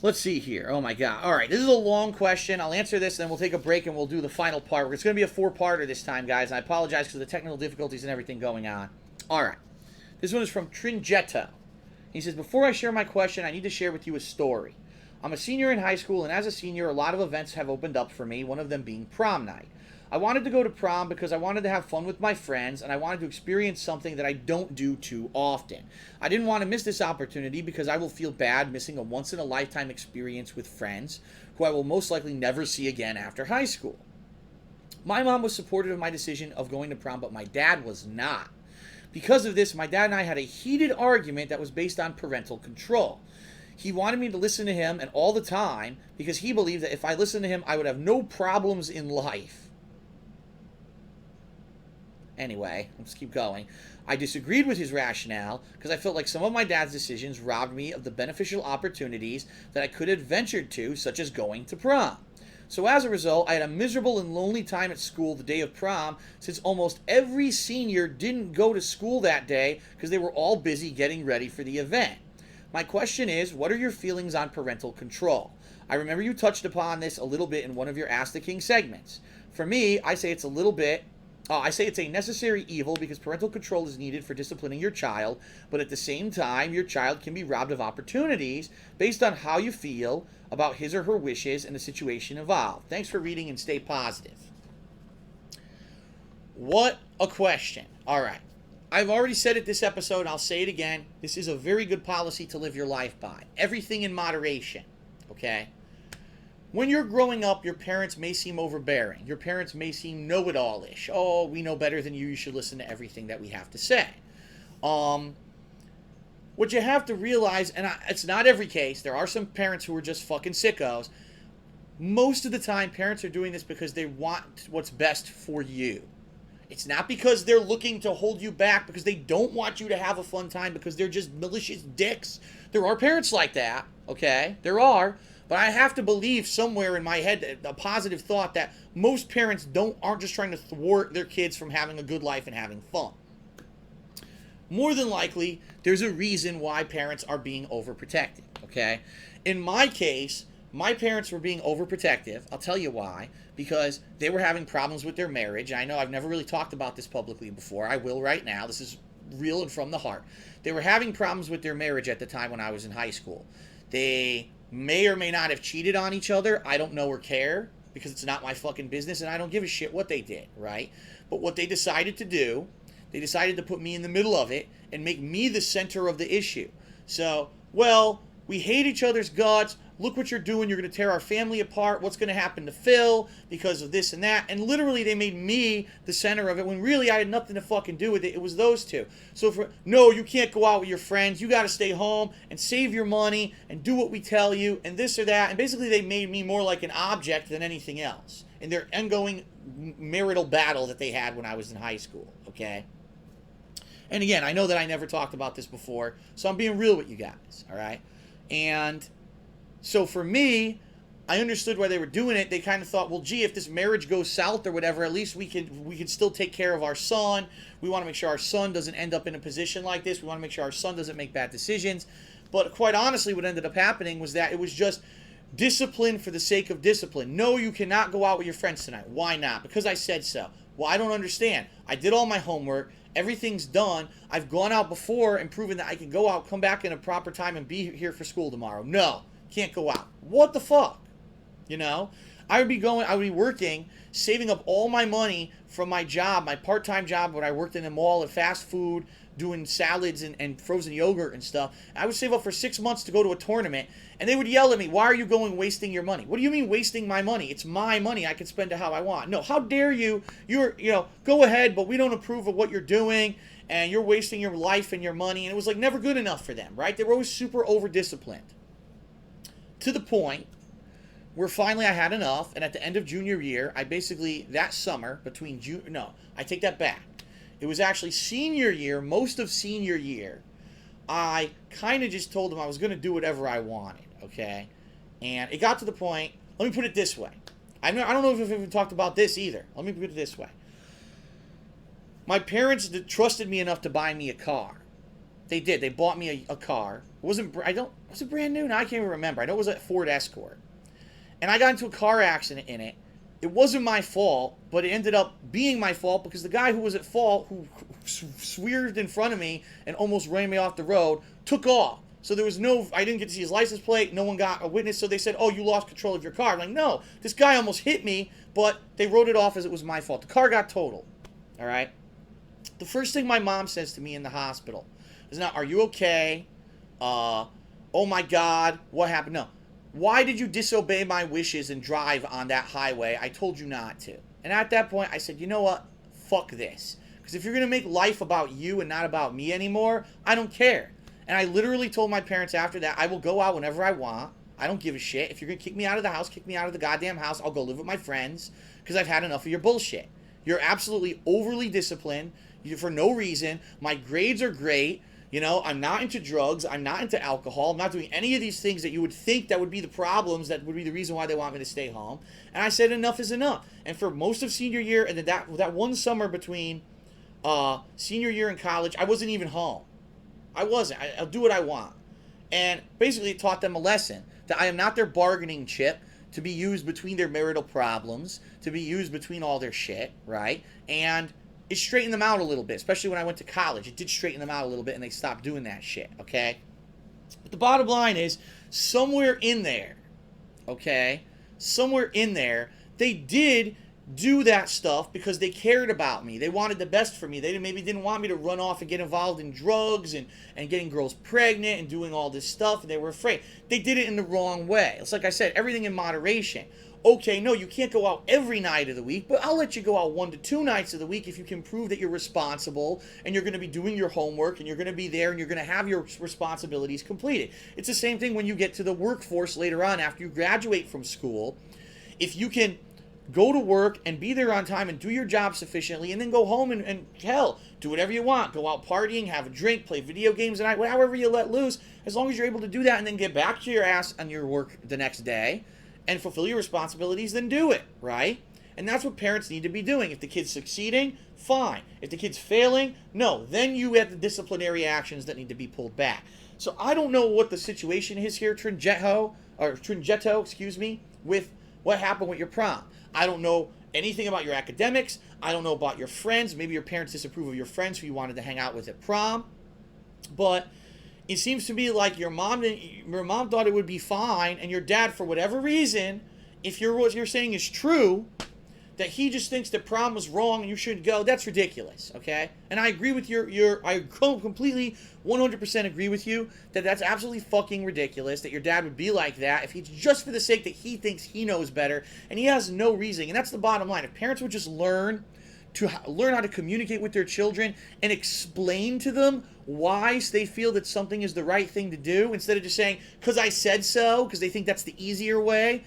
Let's see here. Oh my God. All right, this is a long question. I'll answer this, and then we'll take a break and we'll do the final part. It's going to be a four-parter this time, guys. I apologize for the technical difficulties and everything going on. All right. This one is from Tringetto. He says, before I share my question, I need to share with you a story. I'm a senior in high school, and as a senior, a lot of events have opened up for me, one of them being prom night. I wanted to go to prom because I wanted to have fun with my friends, and I wanted to experience something that I don't do too often. I didn't want to miss this opportunity because I will feel bad missing a once-in-a-lifetime experience with friends who I will most likely never see again after high school. My mom was supportive of my decision of going to prom, but my dad was not. Because of this, my dad and I had a heated argument that was based on parental control. He wanted me to listen to him and all the time because he believed that if I listened to him, I would have no problems in life. Anyway, let's keep going. I disagreed with his rationale because I felt like some of my dad's decisions robbed me of the beneficial opportunities that I could have ventured to, such as going to prom. So as a result, I had a miserable and lonely time at school the day of prom, since almost every senior didn't go to school that day because they were all busy getting ready for the event. My question is, what are your feelings on parental control? I remember you touched upon this a little bit in one of your Ask the King segments. For me, I say it's a necessary evil because parental control is needed for disciplining your child, but at the same time, your child can be robbed of opportunities based on how you feel about his or her wishes and the situation involved. Thanks for reading and stay positive. What a question. All right. I've already said it this episode, and I'll say it again. This is a very good policy to live your life by. Everything in moderation, okay? When you're growing up, your parents may seem overbearing. Your parents may seem know-it-all-ish. Oh, we know better than you. You should listen to everything that we have to say. What you have to realize, and it's not every case. There are some parents who are just fucking sickos. Most of the time, parents are doing this because they want what's best for you. It's not because they're looking to hold you back, because they don't want you to have a fun time, because they're just malicious dicks. There are parents like that, okay? There are. But I have to believe somewhere in my head a positive thought that most parents aren't just trying to thwart their kids from having a good life and having fun. More than likely, there's a reason why parents are being overprotective, okay? In my case, my parents were being overprotective. I'll tell you why. Because they were having problems with their marriage. I know I've never really talked about this publicly before. I will right now. This is real and from the heart. They were having problems with their marriage at the time when I was in high school. They may or may not have cheated on each other. I don't know or care, because it's not my fucking business, and I don't give a shit what they did, right? But what they decided to do, they decided to put me in the middle of it and make me the center of the issue. So, well, we hate each other's guts. Look what you're doing. You're going to tear our family apart. What's going to happen to Phil because of this and that? And literally they made me the center of it when really I had nothing to fucking do with it. It was those two. So no, you can't go out with your friends. You got to stay home and save your money and do what we tell you and this or that. And basically they made me more like an object than anything else in their ongoing marital battle that they had when I was in high school. Okay? And again, I know that I never talked about this before, so I'm being real with you guys. All right? And so for me, I understood why they were doing it. They kind of thought, well, gee, if this marriage goes south or whatever, at least we can still take care of our son. We want to make sure our son doesn't end up in a position like this. We want to make sure our son doesn't make bad decisions. But quite honestly, what ended up happening was that it was just discipline for the sake of discipline. No, you cannot go out with your friends tonight. Why not? Because I said so. Well, I don't understand. I did all my homework. Everything's done. I've gone out before and proven that I can go out, come back in a proper time, and be here for school tomorrow. No, can't go out. What the fuck? You know? I would be working, saving up all my money from my job, my part-time job when I worked in a mall at fast food, doing salads and frozen yogurt and stuff. I would save up for 6 months to go to a tournament, and they would yell at me, why are you going wasting your money? What do you mean wasting my money? It's my money. I can spend it how I want. No, how dare you? Go ahead, but we don't approve of what you're doing, and you're wasting your life and your money. And it was like never good enough for them, right? They were always super over-disciplined. To the point where finally I had enough, and at the end of junior year, I basically, that summer, I take that back. It was actually senior year, most of senior year, I kind of just told them I was going to do whatever I wanted, okay? And it got to the point, let me put it this way. I don't know if I've even talked about this either. Let me put it this way. My parents trusted me enough to buy me a car. They did. They bought me a car. Was it brand new? No, I can't even remember. I know it was a Ford Escort. And I got into a car accident in it. It wasn't my fault, but it ended up being my fault because the guy who was at fault, who swerved in front of me and almost ran me off the road, took off. So there was I didn't get to see his license plate. No one got a witness. So they said, oh, you lost control of your car. I'm like, no, this guy almost hit me, but they wrote it off as it was my fault. The car got totaled. All right. The first thing my mom says to me in the hospital is, now, are you okay? Oh my God, what happened? No. Why did you disobey my wishes and drive on that highway? I told you not to. And at that point, I said, you know what? Fuck this. Because if you're going to make life about you and not about me anymore, I don't care. And I literally told my parents after that, I will go out whenever I want. I don't give a shit. If you're going to kick me out of the house, kick me out of the goddamn house. I'll go live with my friends because I've had enough of your bullshit. You're absolutely overly disciplined for no reason. My grades are great. You know, I'm not into drugs. I'm not into alcohol. I'm not doing any of these things that you would think that would be the problems, that would be the reason why they want me to stay home. And I said enough is enough. And for most of senior year and then that one summer between senior year and college, I wasn't even home. I wasn't. I'll do what I want. And basically it taught them a lesson, that I am not their bargaining chip to be used between their marital problems, to be used between all their shit, right? And it straightened them out a little bit, especially when I went to college. It did straighten them out a little bit, and they stopped doing that shit, okay? But the bottom line is, somewhere in there, okay, somewhere in there, they did do that stuff because they cared about me. They wanted the best for me. They maybe didn't want me to run off and get involved in drugs and getting girls pregnant and doing all this stuff, and they were afraid. They did it in the wrong way. It's like I said, everything in moderation. Okay, no, you can't go out every night of the week, but I'll let you go out 1 to 2 nights of the week if you can prove that you're responsible and you're going to be doing your homework and you're going to be there and you're going to have your responsibilities completed. It's the same thing when you get to the workforce later on after you graduate from school. If you can go to work and be there on time and do your job sufficiently and then go home and hell, do whatever you want. Go out partying, have a drink, play video games at night, however you let loose, as long as you're able to do that and then get back to your ass on your work the next day and fulfill your responsibilities, then do it, right? And that's what parents need to be doing. If the kid's succeeding, fine. If the kid's failing, no. Then you have the disciplinary actions that need to be pulled back. So I don't know what the situation is here, Tringetto, with what happened with your prom. I don't know anything about your academics. I don't know about your friends. Maybe your parents disapprove of your friends who you wanted to hang out with at prom. But it seems to me like your mom thought it would be fine, and your dad, for whatever reason, if what you're saying is true, that he just thinks that prom was wrong and you shouldn't go. That's ridiculous, okay? And I agree with I completely 100% agree with you that that's absolutely fucking ridiculous that your dad would be like that if he's just for the sake that he thinks he knows better and he has no reason. And that's the bottom line. If parents would just learn how to communicate with their children and explain to them why they feel that something is the right thing to do instead of just saying, because I said so, because they think that's the easier way,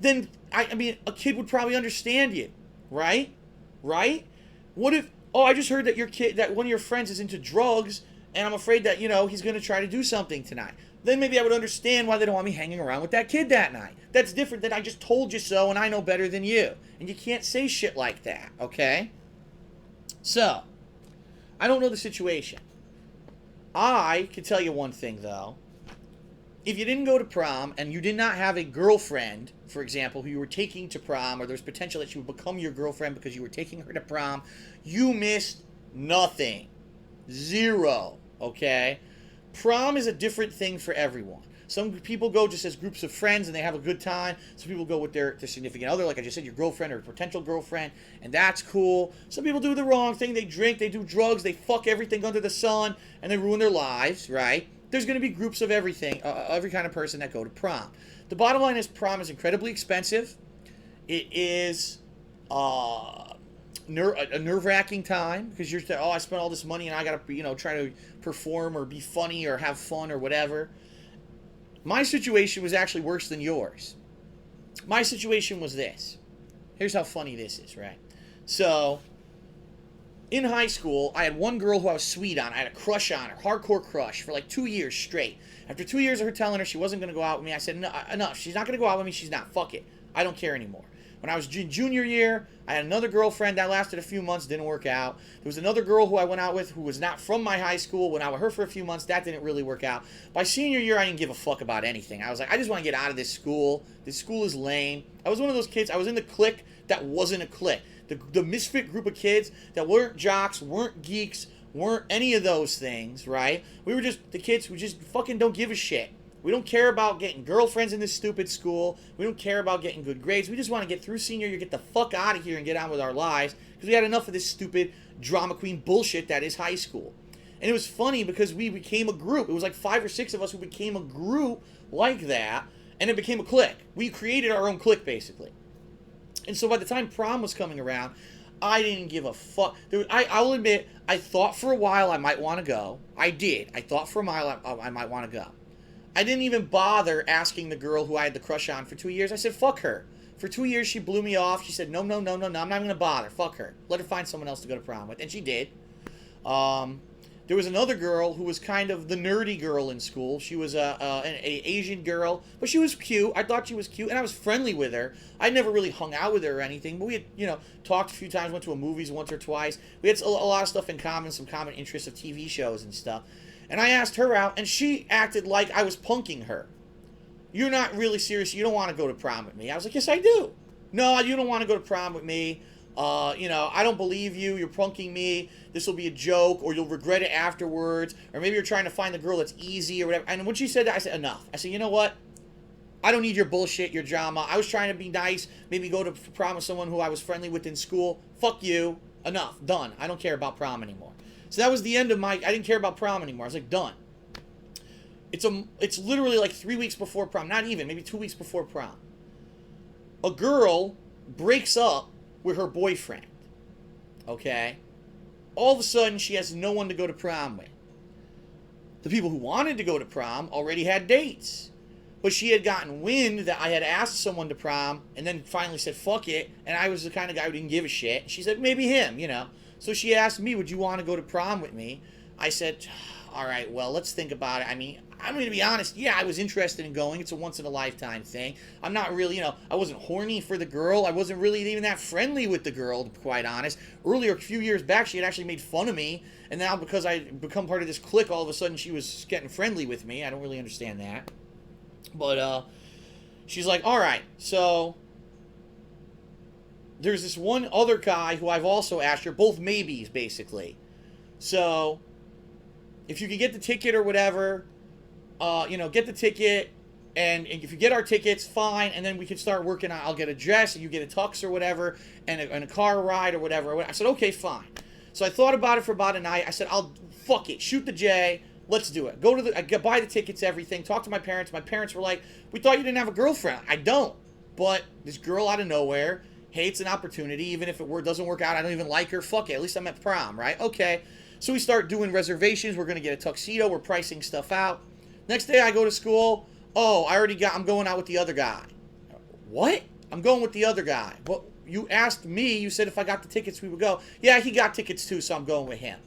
then, I mean, a kid would probably understand you, right? Right? What if, oh, I just heard that one of your friends is into drugs, and I'm afraid that, he's going to try to do something tonight. Then maybe I would understand why they don't want me hanging around with that kid that night. That's different than I just told you so, and I know better than you. And you can't say shit like that, okay? So, I don't know the situation. I can tell you one thing, though. If you didn't go to prom and you did not have a girlfriend, for example, who you were taking to prom, or there's potential that she would become your girlfriend because you were taking her to prom, you missed nothing. Zero, okay? Prom is a different thing for everyone. Some people go just as groups of friends and they have a good time. Some people go with their significant other, like I just said, your girlfriend or potential girlfriend, and that's cool. Some people do the wrong thing. They drink, they do drugs, they fuck everything under the sun, and they ruin their lives, right? There's going to be groups of everything, every kind of person that go to prom. The bottom line is prom is incredibly expensive. It is a nerve-wracking time because you're I spent all this money and I got to try to perform or be funny or have fun or whatever. My situation was actually worse than yours. My situation was this. Here's how funny this is, right? So, in high school, I had one girl who I was sweet on. I had a crush on her, hardcore crush, for like 2 years straight. After 2 years of her telling her she wasn't going to go out with me, I said, no, she's not going to go out with me. She's not. Fuck it. I don't care anymore. When I was junior year, I had another girlfriend that lasted a few months, didn't work out. There was another girl who I went out with who was not from my high school. Went out with her for a few months, that didn't really work out. By senior year, I didn't give a fuck about anything. I was like, I just want to get out of this school. This school is lame. I was one of those kids, I was in the clique that wasn't a clique. The misfit group of kids that weren't jocks, weren't geeks, weren't any of those things, right? We were just the kids who just fucking don't give a shit. We don't care about getting girlfriends in this stupid school. We don't care about getting good grades. We just want to get through senior year, get the fuck out of here and get on with our lives because we had enough of this stupid drama queen bullshit that is high school. And it was funny because we became a group. It was like 5 or 6 of us who became a group like that, and it became a clique. We created our own clique, basically. And so by the time prom was coming around, I didn't give a fuck. I'll admit, I thought for a while I might want to go. I did. I thought for a while I might want to go. I didn't even bother asking the girl who I had the crush on for 2 years. I said, fuck her. For 2 years, she blew me off. She said, no, I'm not even going to bother. Fuck her. Let her find someone else to go to prom with. And she did. There was another girl who was kind of the nerdy girl in school. She was an Asian girl, but she was cute. I thought she was cute, and I was friendly with her. I never really hung out with her or anything, but we had, talked a few times, went to a movies once or twice. We had a lot of stuff in common, some common interests of TV shows and stuff. And I asked her out, and she acted like I was punking her. You're not really serious. You don't want to go to prom with me. I was like, yes, I do. No, you don't want to go to prom with me. I don't believe you. You're punking me. This will be a joke, or you'll regret it afterwards. Or maybe you're trying to find the girl that's easy or whatever. And when she said that, I said, enough. I said, you know what? I don't need your bullshit, your drama. I was trying to be nice. Maybe go to prom with someone who I was friendly with in school. Fuck you. Enough. Done. I don't care about prom anymore. So that was the end of I didn't care about prom anymore. I was like, done. It's literally like 3 weeks before prom. Not even, maybe 2 weeks before prom. A girl breaks up with her boyfriend. Okay? All of a sudden, she has no one to go to prom with. The people who wanted to go to prom already had dates. But she had gotten wind that I had asked someone to prom and then finally said, fuck it. And I was the kind of guy who didn't give a shit. She said, maybe him, So she asked me, would you want to go to prom with me? I said, all right, well, let's think about it. I mean, I'm going to be honest. Yeah, I was interested in going. It's a once-in-a-lifetime thing. I'm not really, I wasn't horny for the girl. I wasn't really even that friendly with the girl, to be quite honest. Earlier, a few years back, she had actually made fun of me. And now, because I become part of this clique, all of a sudden, she was getting friendly with me. I don't really understand that. But, she's like, all right, so there's this one other guy who I've also asked her, both maybes, basically. So, if you could get the ticket or whatever, get the ticket, and if you get our tickets, fine, and then we can start working on, I'll get a dress, and you get a tux or whatever, and a car ride or whatever. I said, okay, fine. So I thought about it for about a night. I said, fuck it, shoot the J, let's do it. Buy the tickets, everything, talk to my parents. My parents were like, we thought you didn't have a girlfriend. I don't, but this girl out of nowhere, hey, it's an opportunity, even if it doesn't work out, I don't even like her, fuck it, at least I'm at prom, right? Okay. So we start doing reservations. We're going to get a tuxedo. We're pricing stuff out. Next day I go to school. Oh, I'm going out with the other guy. What? I'm going with the other guy. Well, you asked me. You said if I got the tickets, we would go. Yeah, he got tickets too, so I'm going with him.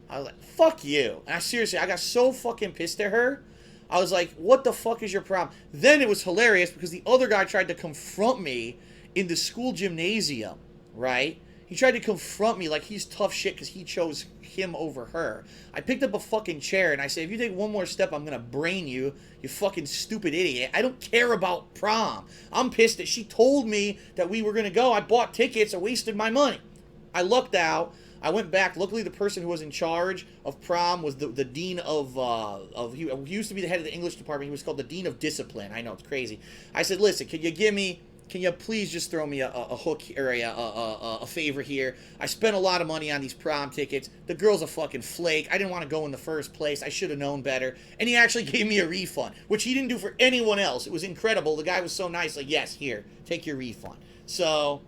I was like, fuck you. And I got so fucking pissed at her. I was like, what the fuck is your problem? Then it was hilarious because the other guy tried to confront me in the school gymnasium, right? He tried to confront me like he's tough shit because he chose him over her. I picked up a fucking chair and I said, if you take one more step, I'm going to brain you, you fucking stupid idiot. I don't care about prom. I'm pissed that she told me that we were going to go. I bought tickets. I wasted my money. I lucked out. I went back. Luckily, the person who was in charge of prom was the dean he used to be the head of the English department. He was called the dean of discipline. I know, it's crazy. I said, listen, can you please just throw me a hook or a favor here? I spent a lot of money on these prom tickets. The girl's a fucking flake. I didn't want to go in the first place. I should have known better. And he actually gave me a refund, which he didn't do for anyone else. It was incredible. The guy was so nice. Like, yes, here, take your refund. So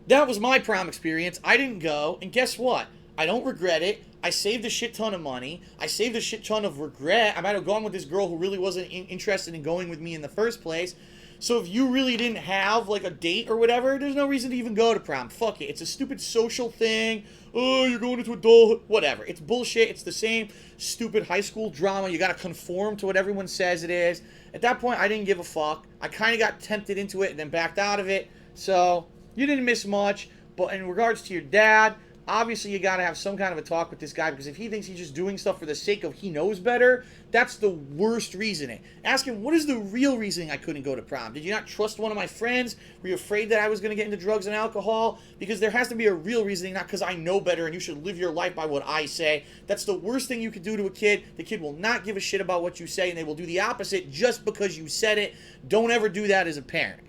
that was my prom experience. I didn't go. And guess what? I don't regret it. I saved a shit ton of money. I saved a shit ton of regret. I might have gone with this girl who really wasn't interested in going with me in the first place. So if you really didn't have like a date or whatever, there's no reason to even go to prom. Fuck it. It's a stupid social thing. Oh, you're going into adulthood. Whatever. It's bullshit. It's the same stupid high school drama. You gotta conform to what everyone says it is. At that point, I didn't give a fuck. I kind of got tempted into it and then backed out of it. So you didn't miss much. But in regards to your dad, obviously you got to have some kind of a talk with this guy, because if he thinks he's just doing stuff for the sake of he knows better, that's the worst reasoning. Ask him, what is the real reasoning I couldn't go to prom? Did you not trust one of my friends? Were you afraid that I was going to get into drugs and alcohol? Because there has to be a real reasoning, not because I know better and you should live your life by what I say. That's the worst thing you could do to a kid. The kid will not give a shit about what you say, and they will do the opposite just because you said it. Don't ever do that as a parent.